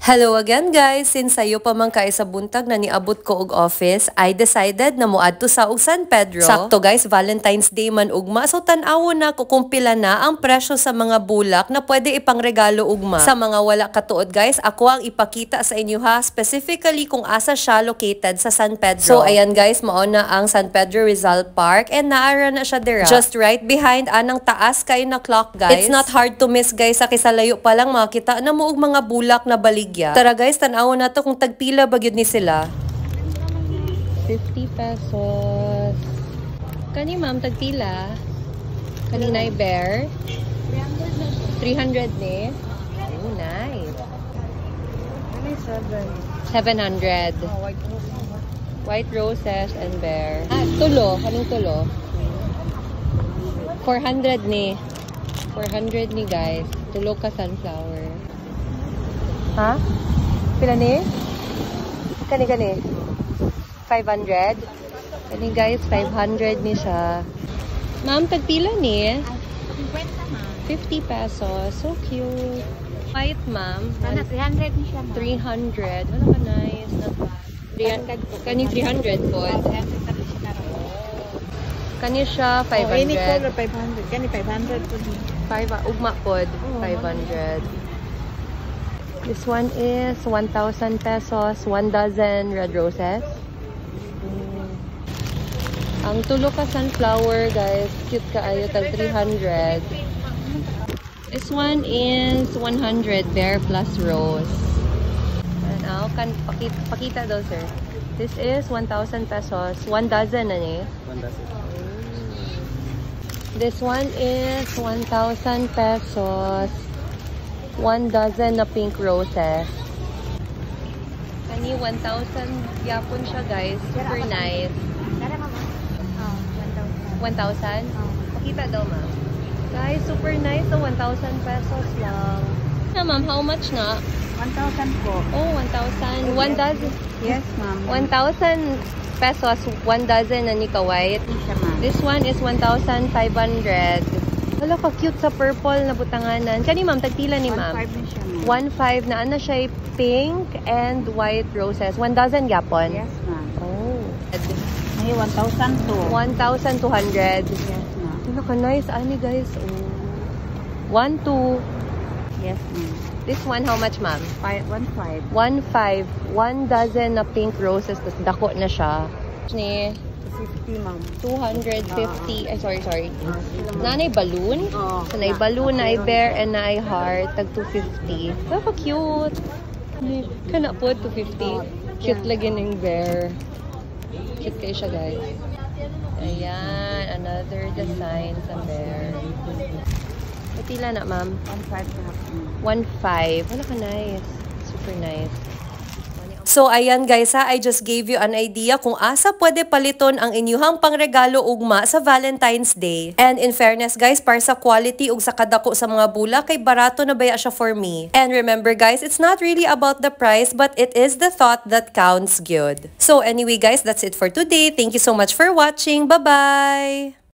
Hello again guys! Since sayo pa man kay sa buntag na niabot ko og office, I decided na muadto sa og San Pedro. Sakto guys, Valentine's Day man ugma. So tan-awo na ko kung pila na ang presyo sa mga bulak na pwede ipangregalo ugma. Sa mga wala katuod guys, ako ang ipakita sa inyo ha, specifically kung asa siya located sa San Pedro. So ayan guys, mao na ang San Pedro Rizal Park and naara na siya dira. Just right behind anang taas kay na clock guys. It's not hard to miss guys, sa kisalayo pa lang makita na mo og mga bulak na balig. Tara guys, tanaw na to kung tagpila bagyod ni sila. 50 pesos. Kani ma'am, tagpila? Kanina ay bear? 300 ni? Oh, nice. 700. White roses and bear. Tulo. Kanong tulo? 400 ni. 400 ni guys. Tulo ka sunflower. Ha? Pila ni? Kani? 500? Kani guys, 500 ni siya. Ma'am, tagpila ni? 50 pesos. So cute. White, ma'am. 300 ni siya, ma'am. 300. Wala ka nice. Kani 300 po. Kani siya 500. Oh, ini ko 500. Kani 500 po. Ugma po. 500. This one is 1,000 pesos, 1 dozen red roses. Ang tulo ka sunflower, guys. Cute kaayo, tag 300. This one is 100 bear plus rose. Ano, pakita daw, sir. This is 1,000 pesos, 1 dozen na ni. 1 dozen. This one is 1,000 pesos. 1 dozen na pink roses. Kani 1,000 yapon siya guys. Super nice. 1,000? Pakita daw ma'am. Guys, super nice. So 1,000 pesos lang. Na ma'am, how much na? 1,000 po. Oh, 1,000. 1 dozen? Yes, ma'am. 1,000 pesos. 1 dozen na ni ka-white. This one is 1,500. Wala ka cute sa purple na butanganan. Kani ma'am, tagpila ni ma'am? 1,500 na siya, ma'am. 1,500 na ano siya pink and white roses. 1 dozen yapon? Yes, ma'am. Oh. May 1,000 to. 1,200. Yes, ma'am. Ano ka nice, ani guys. Oh. 1, 2. Yes, ma'am. This one, how much ma'am? 1,500. 1,500. 1 dozen na pink roses. Tapos dako na siya. Ni 50, ma'am. 250. Ay, sorry. Nanay balloon? Oo. So, nay balloon, nay bear, and nay heart. Tag 250. Pero cute. Kana po, 250. Cute lagi ng bear. Cute kayo siya, guys. Ayan. Another design sa bear. Patila na, ma'am? 1,500. 1,500. Wala ka nice. Super nice. So ayan guys ha, I just gave you an idea kung asa pwede paliton ang inyuhang pangregalo ugma sa Valentine's Day. And in fairness guys, para sa quality ug sa kadako sa mga bulak kay barato na baya siya for me. And remember guys, it's not really about the price but it is the thought that counts good. So anyway guys, that's it for today. Thank you so much for watching. Bye-bye!